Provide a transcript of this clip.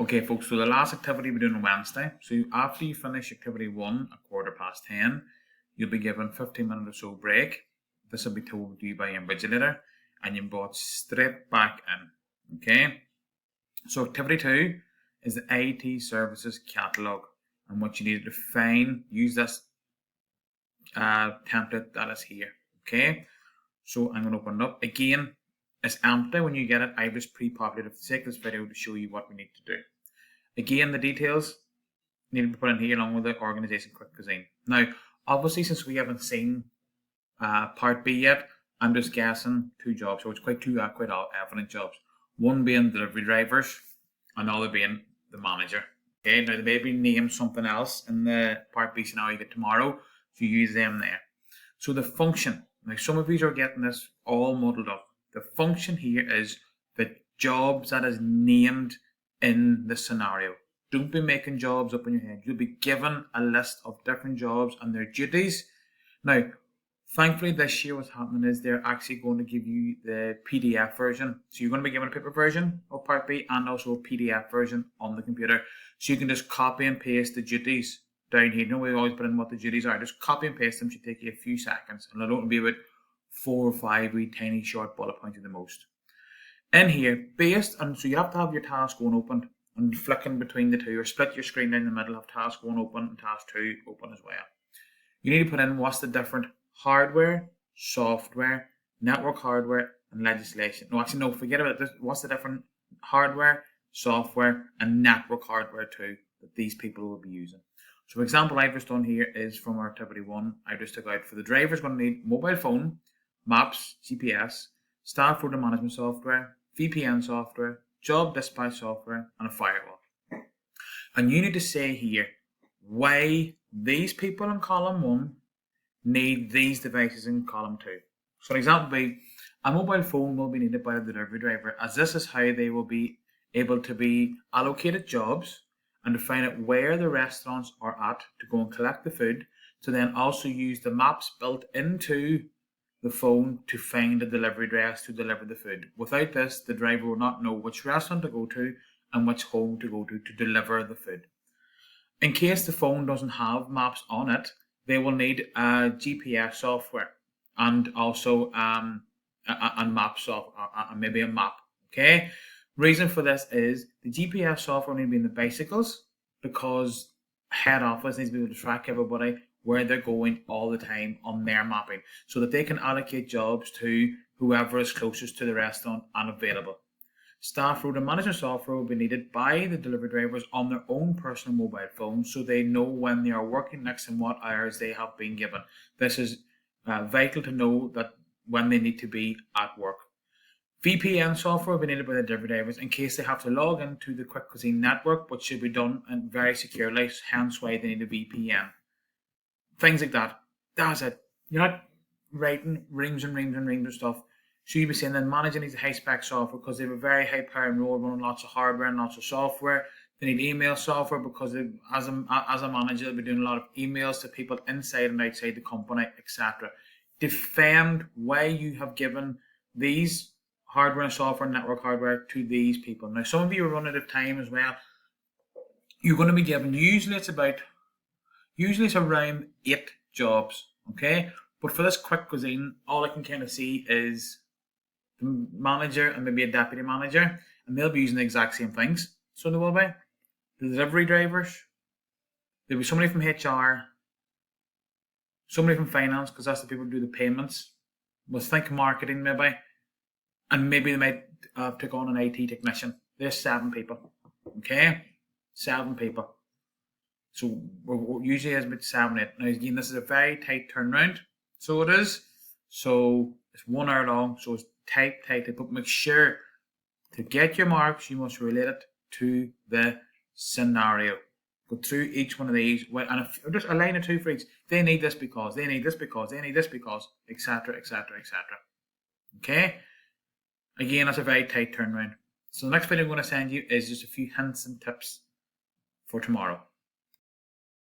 Okay, folks, so the last activity we're doing on Wednesday. So after you finish activity 1 at 10:15, you'll be given 15 minutes or so break. This will be told to you by your invigilator, and you're brought straight back in. Okay? So activity 2 is the IT services catalog, and what you need to find, use this template that is here. Okay? So I'm going to open it up. Again, it's empty when you get it. I've just pre-populated for the sake of this video to show you what we need to do. Again, the details need to be put in here along with the organisation Quick Cuisine. Now, obviously, since we haven't seen part B yet, I'm just guessing 2 jobs, so it's quite evident jobs. One being delivery drivers, another being the manager. Okay, now they may be named something else in the part B scenario you get tomorrow, so you use them there. So the function, now some of you are getting this all muddled up. The function here is the jobs that is named in the scenario. Don't be making jobs up in your head. You'll be given a list of different jobs and their duties. Now, thankfully this year what's happening is they're actually going to give you the PDF version. So you're going to be given a paper version of part B and also a PDF version on the computer. So you can just copy and paste the duties down here. You know, we always put in what the duties are. Just copy and paste them. It should take you a few seconds. And it'll only be about 4 or 5 wee tiny short bullet points at the most. In here, based on, so you have to have your task 1 open and flicking between the two, or split your screen down the middle, have task 1 open and task 2 open as well. You need to put in what's the different hardware, software, network hardware, and legislation. No, actually, no, forget about this. What's the different hardware, software, and network hardware too that these people will be using? So, for example, I've just done here is from our activity 1. I just took out for the driver's going to need mobile phone, maps, GPS, staff order management software, VPN software, job dispatch software, and a firewall. And you need to say here why these people in column 1 need these devices in column 2. So, an example would be a mobile phone will be needed by a delivery driver, as this is how they will be able to be allocated jobs and to find out where the restaurants are at to go and collect the food, to then also use the maps built into the phone to find the delivery address to deliver the food. Without this, the driver will not know which restaurant to go to and which home to go to deliver the food. In case the phone doesn't have maps on it, they will need GPS software and also a map software, maybe a map. Okay. Reason for this is the GPS software need to be in the bicycles, because head office needs to be able to track everybody where they're going all the time on their mapping, so that they can allocate jobs to whoever is closest to the restaurant and available. Staff order management software will be needed by the delivery drivers on their own personal mobile phones, so they know when they are working next and what hours they have been given. This is vital to know that when they need to be at work. VPN software will be needed by the delivery drivers in case they have to log into the Quick Cuisine network, which should be done and very securely, hence why they need a VPN. Things like that. That's it. You're not writing reams and reams and reams of stuff. So you'd be saying then managing needs high spec software because they have a very high power and role running lots of hardware and lots of software. They need email software because as a manager, they'll be doing a lot of emails to people inside and outside the company, etc. Defend why you have given these hardware and software and network hardware to these people. Now, some of you are running out of time as well. You're going to be given, usually it's around 8 jobs, okay? But for this Quick Cuisine, all I can kind of see is the manager and maybe a deputy manager, and they'll be using the exact same things. So they will be the delivery drivers, there'll be somebody from HR, somebody from finance, because that's the people who do the payments. We'll think marketing maybe, and maybe they might take on an IT technician. There's 7 people, okay? 7 people. So we're usually has about 7, 8. Now again, this is a very tight turnaround, so it is. So it's 1 hour long, so it's tight. But make sure to get your marks, you must relate it to the scenario. Go through each one of these, and if just a line or 2 for each. They need this because, they need this because, they need this because, etc., etc., etc. Okay. Again, that's a very tight turnaround. So the next video I'm going to send you is just a few hints and tips for tomorrow.